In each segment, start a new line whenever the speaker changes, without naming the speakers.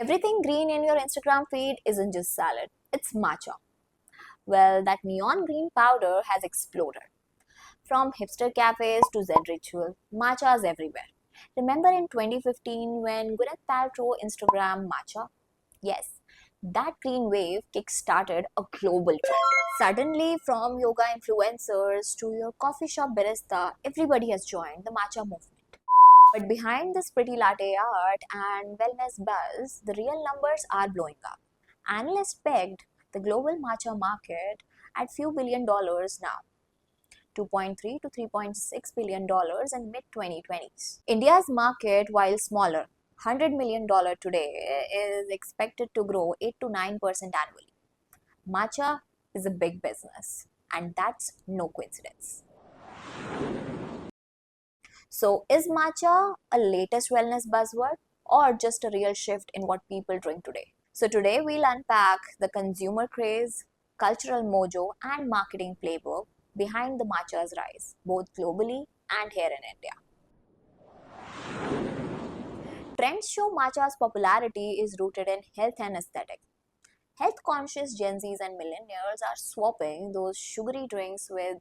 Everything green in your Instagram feed isn't just salad, it's matcha. Well, that neon green powder has exploded. From hipster cafes to Zen ritual, matcha is everywhere. Remember in 2015 when Gwyneth Paltrow Instagram matcha? Yes, that green wave kick-started a global trend. Suddenly, from yoga influencers to your coffee shop barista, everybody has joined the matcha movement. But behind this pretty latte art and wellness buzz, the real numbers are blowing up. Analysts pegged the global matcha market at few billion dollars now, 2.3 to 3.6 billion dollars in mid 2020s. India's market, while smaller, $100 million today, is expected to grow 8 to 9% annually. Matcha is a big business, and that's no coincidence. So, is matcha a latest wellness buzzword or just a real shift in what people drink today? So, today we'll unpack the consumer craze, cultural mojo, and marketing playbook behind the matcha's rise, both globally and here in India. Trends show matcha's popularity is rooted in health and aesthetic. Health conscious Gen Zs and millennials are swapping those sugary drinks with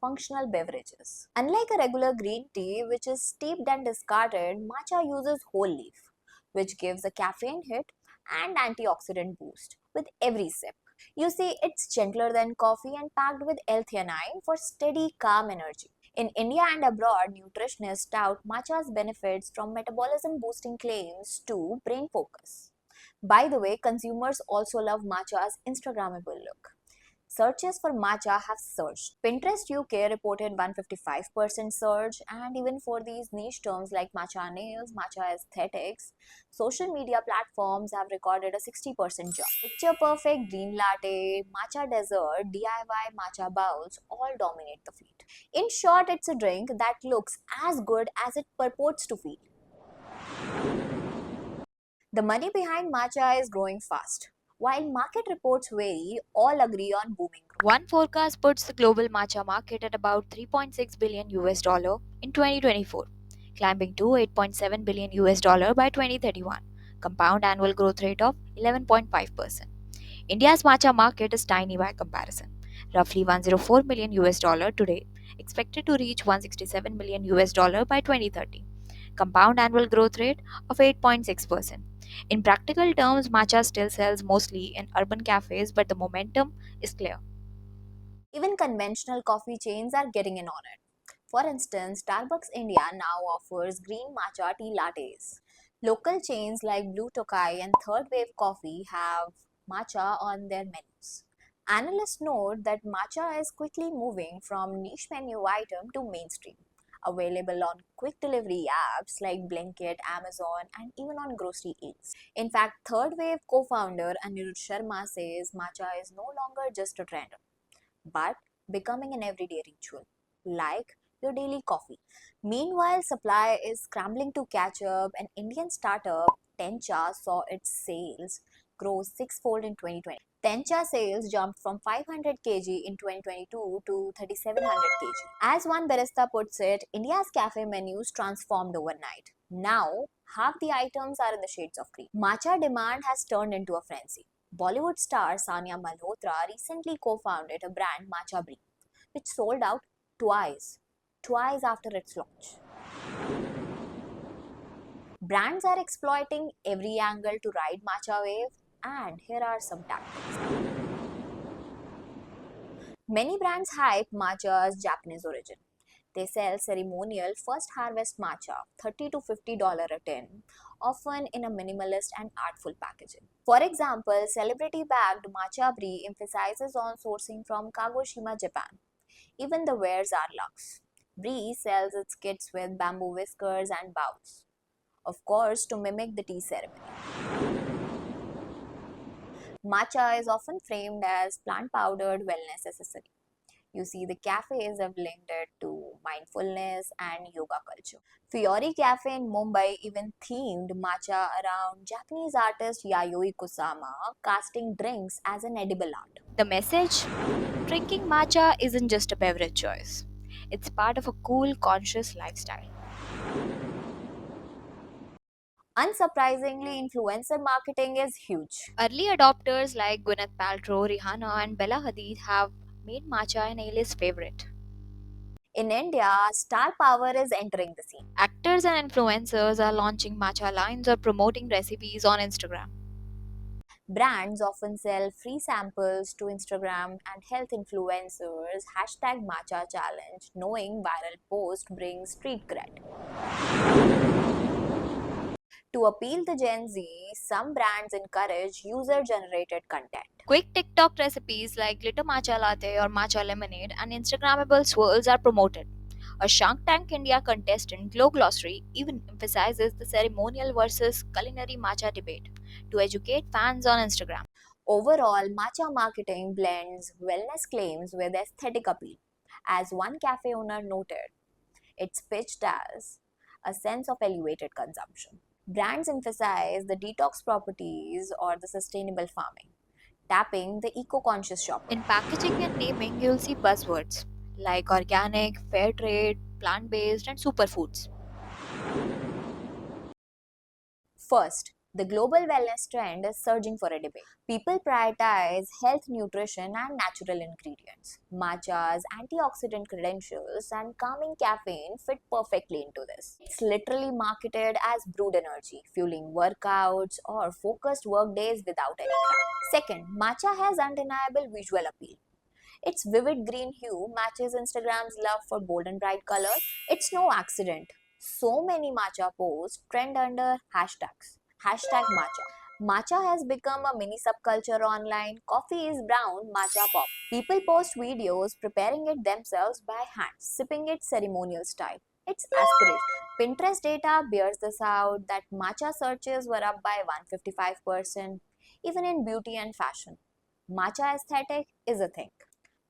functional beverages. Unlike a regular green tea, which is steeped and discarded, matcha uses whole leaf, which gives a caffeine hit and antioxidant boost with every sip. You see, it's gentler than coffee and packed with L-theanine for steady, calm energy. In India and abroad, nutritionists tout matcha's benefits from metabolism boosting claims to brain focus. By the way, consumers also love matcha's Instagrammable look. Searches for matcha have surged. Pinterest UK reported 155% surge, and even for these niche terms like matcha nails, matcha aesthetics, social media platforms have recorded a 60% jump. Picture perfect green latte, matcha dessert, DIY matcha bowls all dominate the feed. In short, it's a drink that looks as good as it purports to feel. The money behind matcha is growing fast. While market reports vary, all agree on booming growth. One forecast puts the global matcha market at about 3.6 billion US dollar in 2024, climbing to 8.7 billion US dollar by 2031, compound annual growth rate of 11.5%. India's matcha market is tiny by comparison, roughly 104 million US dollar today, expected to reach 167 million US dollar by 2030, compound annual growth rate of 8.6%. In practical terms, matcha still sells mostly in urban cafes, but the momentum is clear. Even conventional coffee chains are getting in on it. For instance, Starbucks India now offers green matcha tea lattes. Local chains like Blue Tokai and Third Wave Coffee have matcha on their menus. Analysts note that matcha is quickly moving from niche menu item to mainstream, available on quick delivery apps like Blinkit, Amazon, and even on grocery eats. In fact, Third Wave co-founder Anirudh Sharma says matcha is no longer just a trend, but becoming an everyday ritual, like your daily coffee. Meanwhile, supply is scrambling to catch up. An Indian startup, Tencha, saw its sales grow sixfold in 2020. Tencha sales jumped from 500 kg in 2022 to 3700 kg. As one barista puts it, India's cafe menus transformed overnight. Now, half the items are in the shades of green. Matcha demand has turned into a frenzy. Bollywood star Sania Malhotra recently co-founded a brand Matcha Brie, which sold out twice, twice after its launch. Brands are exploiting every angle to ride matcha wave, and here are some tactics. Many brands hype matcha's Japanese origin. They sell ceremonial first harvest matcha, 30 to $50 a tin, often in a minimalist and artful packaging. For example, celebrity bagged matcha brie emphasizes on sourcing from Kagoshima, Japan. Even the wares are luxe. Brie sells its kits with bamboo whiskers and bowls, of course, to mimic the tea ceremony. Matcha is often framed as plant powdered wellness accessory. You see, the cafes have linked it to mindfulness and yoga culture. Fiori Cafe in Mumbai even themed matcha around Japanese artist Yayoi Kusama, casting drinks as an edible art. The message: drinking matcha isn't just a beverage choice, it's part of a cool, conscious lifestyle. Unsurprisingly, influencer marketing is huge. Early adopters like Gwyneth Paltrow, Rihanna, and Bella Hadid have made matcha an A-list favorite. In India, star power is entering the scene. Actors and influencers are launching matcha lines or promoting recipes on Instagram. Brands often sell free samples to Instagram and health influencers. Hashtag matcha challenge, knowing viral post brings street cred. To appeal to Gen Z, some brands encourage user generated content. Quick TikTok recipes like glitter matcha latte or matcha lemonade and Instagrammable swirls are promoted. A Shark Tank India contestant, Glow Glossary, even emphasizes the ceremonial versus culinary matcha debate to educate fans on Instagram. Overall, matcha marketing blends wellness claims with aesthetic appeal. As one cafe owner noted, it's pitched as a sense of elevated consumption. Brands emphasize the detox properties or the sustainable farming, tapping the eco-conscious shopper. In packaging and naming, you'll see buzzwords like organic, fair trade, plant-based, and superfoods. First, the global wellness trend is surging for a debate. People prioritize health, nutrition, and natural ingredients. Matcha's antioxidant credentials and calming caffeine fit perfectly into this. It's literally marketed as brewed energy, fueling workouts or focused work days without any crunch. Second, matcha has undeniable visual appeal. Its vivid green hue matches Instagram's love for bold and bright colors. It's no accident. So many matcha posts trend under hashtags. Hashtag matcha. Matcha has become a mini subculture online. Coffee is brown, matcha pop. People post videos preparing it themselves by hand, sipping it ceremonial style. It's aspiration. Pinterest data bears this out that matcha searches were up by 155%, even in beauty and fashion. Matcha aesthetic is a thing.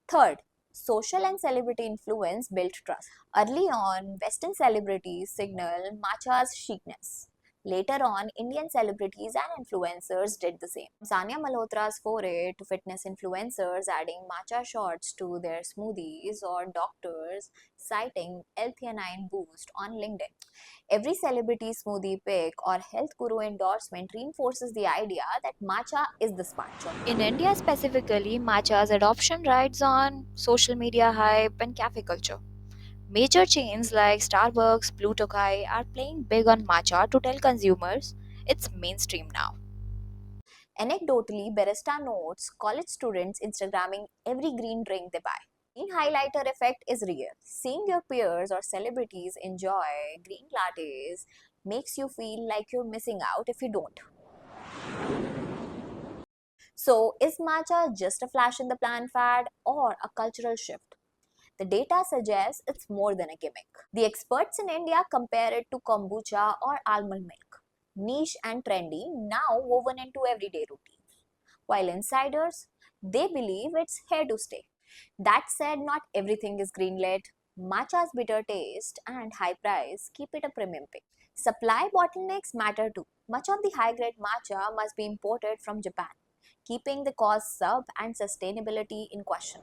Third, social and celebrity influence built trust. Early on, Western celebrities signal matcha's chicness. Later on, Indian celebrities and influencers did the same. Sania Malhotra's foray to fitness influencers adding matcha shots to their smoothies or doctors citing L-theanine boost on LinkedIn. Every celebrity smoothie pick or health guru endorsement reinforces the idea that matcha is the smart choice. In India specifically, matcha's adoption rides on social media hype and cafe culture. Major chains like Starbucks, Blue Tokai are playing big on matcha to tell consumers it's mainstream now. Anecdotally, Barista notes college students Instagramming every green drink they buy. Green highlighter effect is real. Seeing your peers or celebrities enjoy green lattes makes you feel like you're missing out if you don't. So, is matcha just a flash in the pan fad or a cultural shift? The data suggests it's more than a gimmick. The experts in India compare it to kombucha or almond milk, niche and trendy, now woven into everyday routines. While insiders, they believe it's here to stay. That said, not everything is greenlit. Matcha's bitter taste and high price keep it a premium pick. Supply bottlenecks matter too. Much of the high-grade matcha must be imported from Japan, keeping the cost sub and sustainability in question.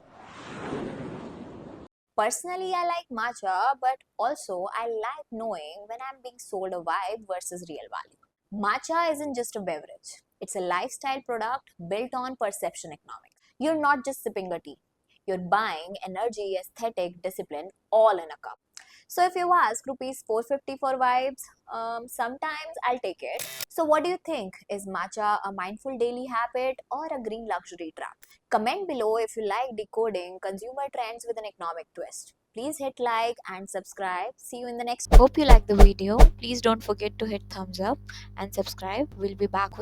Personally, I like matcha, but also I like knowing when I'm being sold a vibe versus real value. Matcha isn't just a beverage, it's a lifestyle product built on perception economics. You're not just sipping a tea, you're buying energy, aesthetic, discipline all in a cup. So if you ask rupees 450 for vibes, sometimes I'll take it. So what do you think? Is matcha a mindful daily habit or a green luxury trap? Comment below if you like decoding consumer trends with an economic twist. Please hit like and subscribe. See you in the next. Hope you like the video. Please don't forget to hit thumbs up and subscribe. We'll be back with